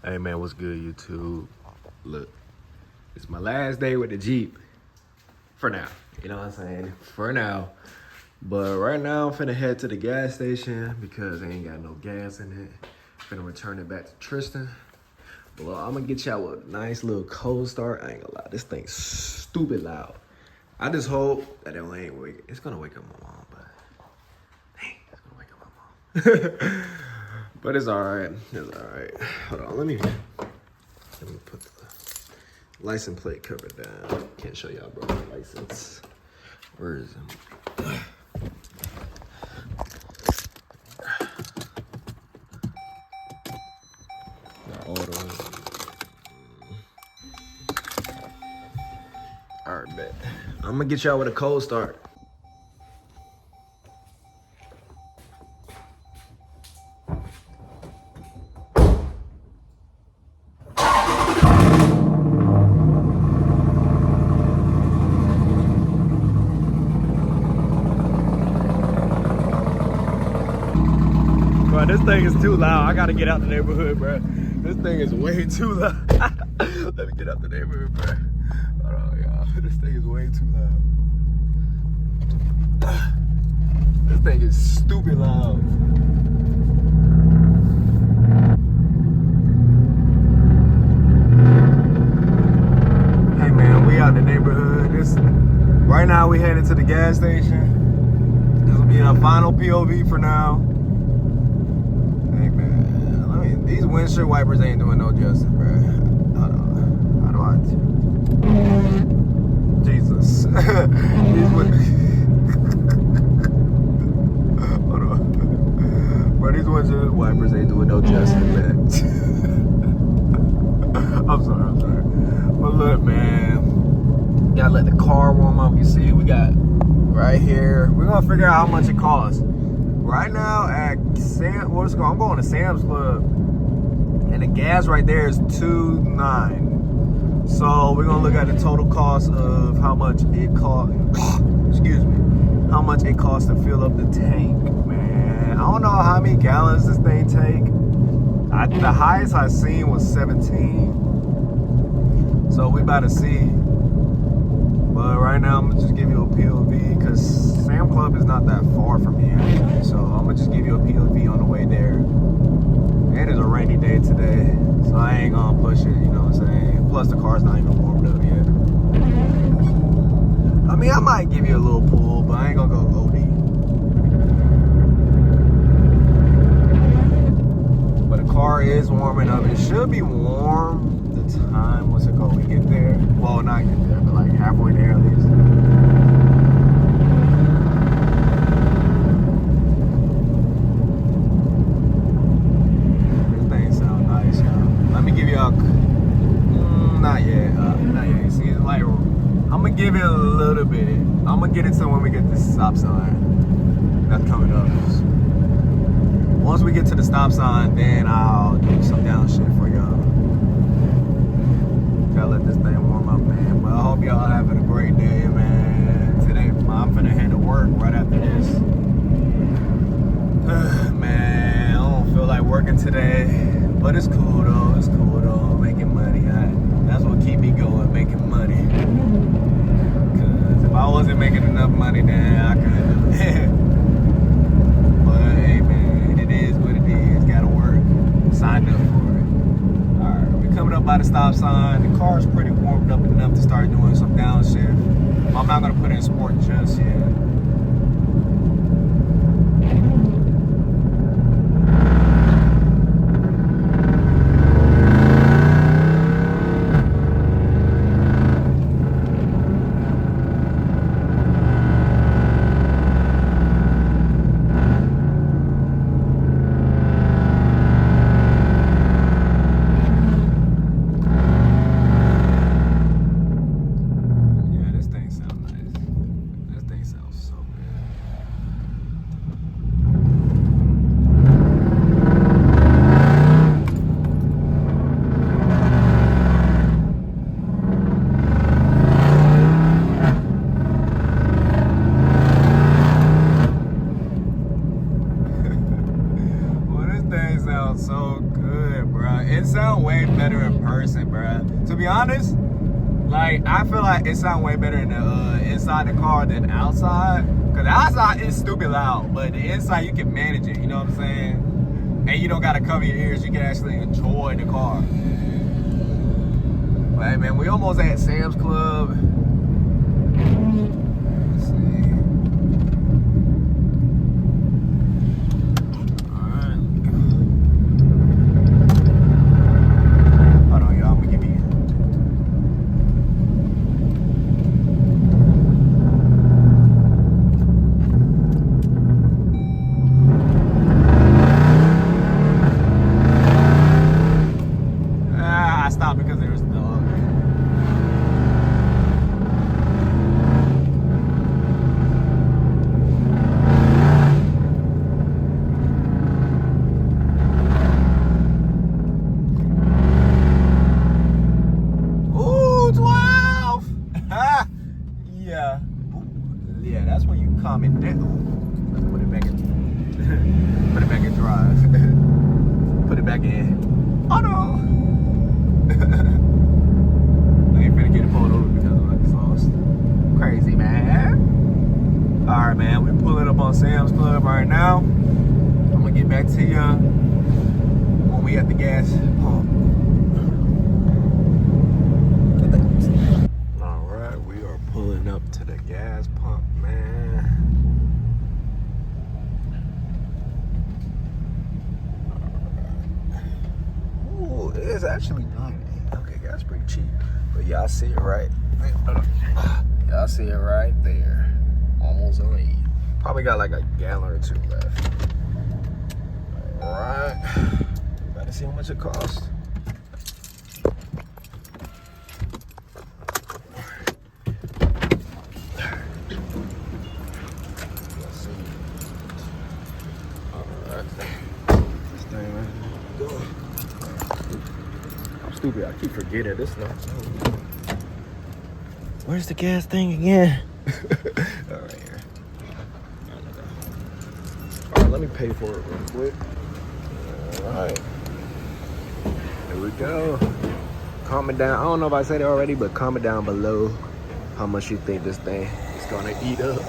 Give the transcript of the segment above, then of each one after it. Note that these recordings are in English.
Hey man, what's good, YouTube? Look, it's my last day with the Jeep. For now. You know what I'm saying? For now. But right now, I'm finna head to the gas station because I ain't got no gas in it. Finna return it back to Tristan. But look, I'm gonna get y'all with a nice little cold start. I ain't gonna lie, this thing's stupid loud. I just hope that it ain't wake. It's gonna wake up my mom, but dang, it's gonna wake up my mom. But it's all right. It's all right. Hold on. Let me put the license plate cover down. Can't show y'all, bro. The license. Where is it? All right, bet. I'm gonna get y'all with a cold start. Bro, this thing is too loud. I gotta get out the neighborhood, bro. This thing is way too loud. Let me get out the neighborhood, bro. Hold on, y'all. This thing is way too loud. This thing is stupid loud. Hey man, we out in the neighborhood. Right now we headed to the gas station. This will be our final POV for now. Hey man, these windshield wipers ain't doing no justice, bro. Hold on. How do I? Jesus. Hold on. Bro, these windshield wipers ain't doing no justice, man. I'm sorry. But look, man, gotta let the car warm up. You see, we got right here. We're gonna figure out how much it costs. Right now at I'm going to Sam's Club, and the gas right there is $2.9. So we're gonna look at the total cost of how much it costs. Excuse me, how much it costs to fill up the tank, man. I don't know how many gallons this thing take. The highest I seen was 17. So we about to see. But right now, I'm gonna just give you a POV because Sam Club is not that far from me anyway. So I'm gonna just give you a POV on the way there. It is a rainy day today, so I ain't gonna push it, you know what I'm saying? Plus the car's not even warmed up yet. I mean, I might give you a little pull, but I ain't gonna go OD. But the car is warming up. It should be warm. Time, what's it called? We get there. Well, not get there, but like halfway there at least. This thing sounds nice, y'all. Let me give you a. Not yet. See, it's like I'm gonna give it a little bit. I'm gonna get it to when we get this stop sign that's coming up. Once we get to the stop sign, then I'll do some downshift for y'all. Gotta let this thing warm up, man. But I hope y'all having a great day, man. Today, I'm finna head to work right after this. Man, I don't feel like working today, but it's cool though. It's cool though. Making money. That's what keep me going, making money. Cause if I wasn't making enough money, then I couldn't do it. But hey, man, it is what it is. Gotta work. Signed up for it. Coming up by the stop sign. The car's pretty warmed up enough to start doing some downshift. I'm not gonna put in sport just yet. sound way better in person, bro. To be honest, like, I feel like it sounds way better in the inside the car than outside. Cause the outside is stupid loud, but the inside you can manage it. You know what I'm saying? And you don't gotta cover your ears. You can actually enjoy the car. But hey, man, we almost at Sam's Club. Let's see. All right. Hold on, y'all. I'm gonna give you. I stopped because there was dog. Ooh, 12! Yeah. Ooh, yeah, that's when you calm it down. Let's put it back in. Put it back in drive. Put it back in. Oh no! I ain't finna get it pulled over because of that exhaust. Crazy, man. Alright, man. We're pulling up on Sam's Club right now. I'm gonna get back to you when we at the gas pump. Alright, we are pulling up to the gas pump, man. Ooh, it's actually nice. Okay, that's pretty cheap. But y'all see it right. Y'all see it right there. Almost on E. Probably got like a gallon or two left. Alright. Gotta see how much it costs. Let's see. Alright. This thing right here. Stupid, I keep forgetting this now. Where's the gas thing again? All right, here. All right, let me pay for it real quick. All right, here we go. Comment down. I don't know if I said it already, but comment down below how much you think this thing is gonna eat up.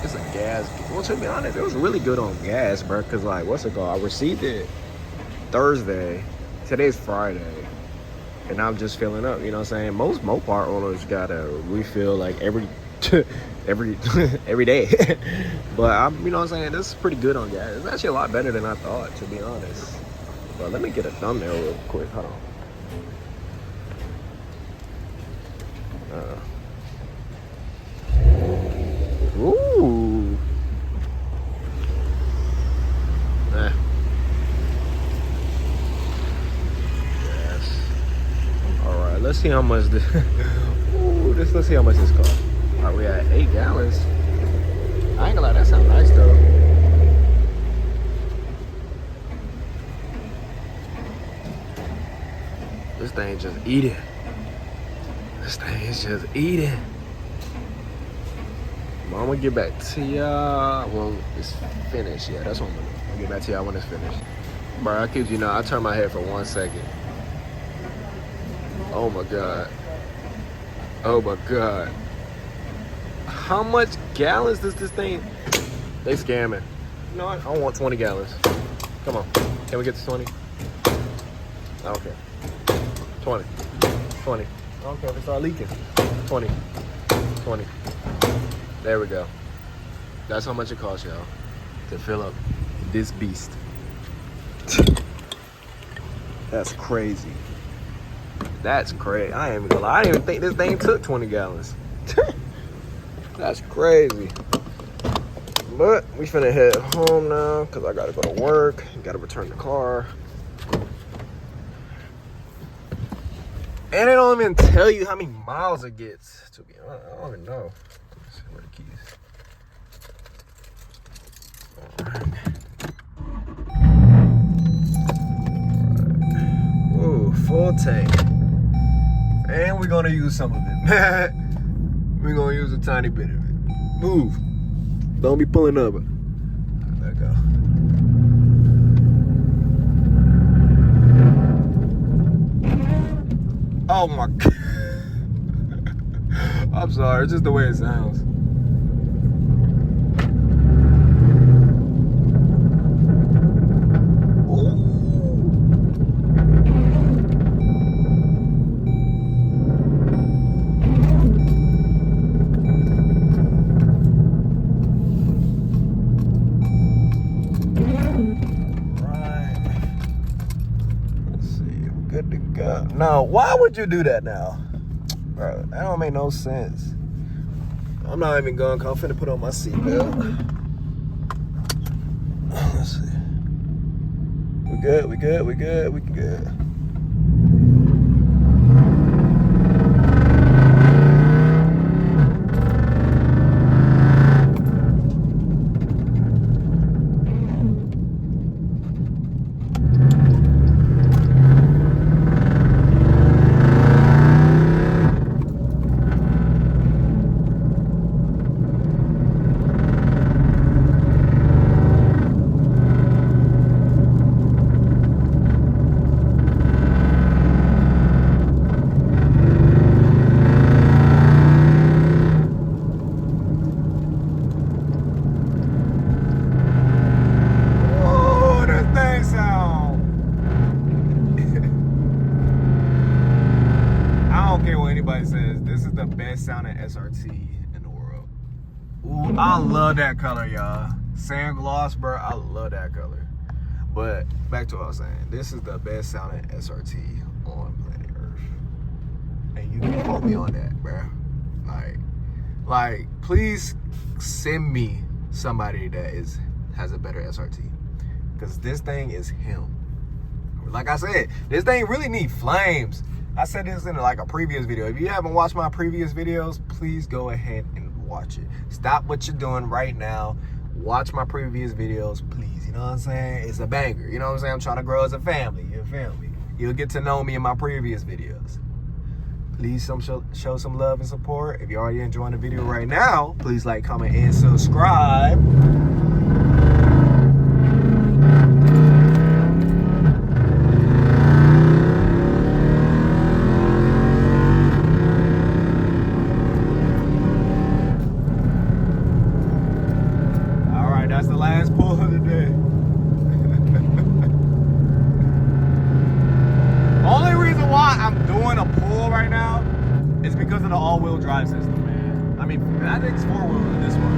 It's a gas. Well, to be honest, it was really good on gas, bro. Cause like, what's it called? I received it Thursday. Today's Friday, and I'm just filling up. You know what I'm saying? Most Mopar owners gotta refill like every day. But I'm, you know what I'm saying? This is pretty good on gas. It's actually a lot better than I thought, to be honest. But let me get a thumbnail real quick. Hold on. Ooh. Yes. All right. Let's see how much this. Ooh, let's see how much this costs. All right, we at 8 gallons. I ain't gonna lie, that sounds nice though. This thing just eating. This thing is just eating. I'm gonna get back to y'all when it's finished. Yeah, that's what I'm gonna do. I'll get back to y'all when it's finished. Bro, I kid you not, I turned my head for 1 second. Oh my God. Oh my God. How much gallons does this thing? They scamming. You know what? I want 20 gallons. Come on. Can we get to 20? Okay. 20. 20. Okay, if it start leaking. 20. 20. There we go. That's how much it costs, y'all, to fill up this beast. That's crazy. That's crazy. I ain't even gonna lie. I didn't even think this thing took 20 gallons. That's crazy. But we finna head home now because I gotta go to work. Gotta return the car. And they don't even tell you how many miles it gets. To be honest, I don't even know. Where the keys? Whoa, full tank. And we're gonna use some of it. We're gonna use a tiny bit of it. Move. Don't be pulling up. Let go. Oh my God. I'm sorry, it's just the way it sounds. Good to go. No, why would you do that now? Bro, that don't make no sense. I'm not even going, I'm finna put on my seatbelt. Let's see. We good, we good, we good, we good. Says this is the best sounding SRT in the world. Ooh, I love that color, y'all. Sand gloss, bro. I love that color. But back to what I was saying. This is the best sounding SRT on planet Earth. And you can quote me on that, bro. Like, please send me somebody that has a better SRT. Because this thing is him. Like I said, this thing really need flames. I said this in like a previous video. If you haven't watched my previous videos, please go ahead and watch it. Stop what you're doing right now. Watch my previous videos, please. You know what I'm saying? It's a banger. You know what I'm saying? I'm trying to grow as a family. You feel me? You'll get to know me in my previous videos. Please show some love and support. If you're already enjoying the video right now, please like, comment, and subscribe. That's the last pull of the day. Only reason why I'm doing a pull right now is because of the all-wheel drive system, man. I mean, I think it's four-wheel in this one.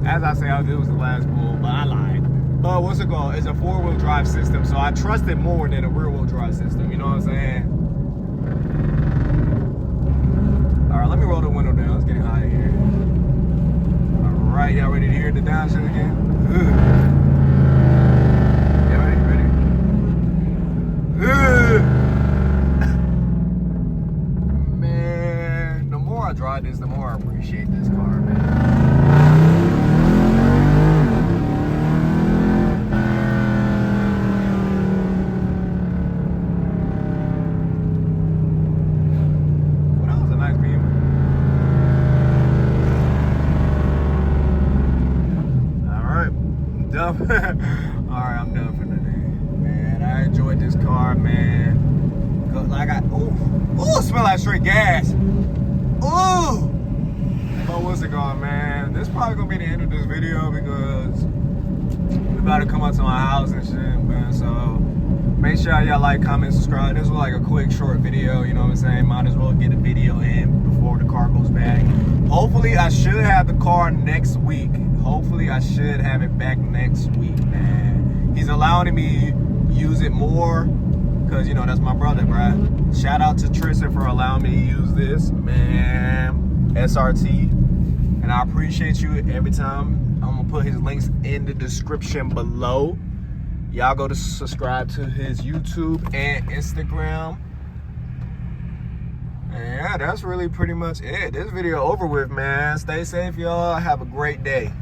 As I say, it was the last pull, but I lied. But what's it called? It's a four-wheel drive system, so I trust it more than a rear-wheel drive system. You know what I'm saying? All right, let me roll the window down. It's getting hot in here. All right, y'all ready to hear the downshift again? Y'all ready? Man, the more I drive this, the more I appreciate this car, man. Well, that was a nice BMW. Alright, I'm done for today. Man, I enjoyed this car, man. Like ooh, it smell like straight gas. Ooh. But what's it going, man? This is probably gonna be the end of this video because we about to come up to my house and shit, man. So make sure y'all like, comment, subscribe. This was like a quick, short video, you know what I'm saying? Might as well get a video in before the car goes back. Hopefully, I should have the car next week. Hopefully, I should have it back next week, man. He's allowing me to use it more because, you know, that's my brother, bruh. Shout out to Tristan for allowing me to use this, man. SRT. And I appreciate you every time. I'm going to put his links in the description below. Y'all go to subscribe to his YouTube and Instagram. And yeah, that's really pretty much it. This video over with, man. Stay safe, y'all. Have a great day.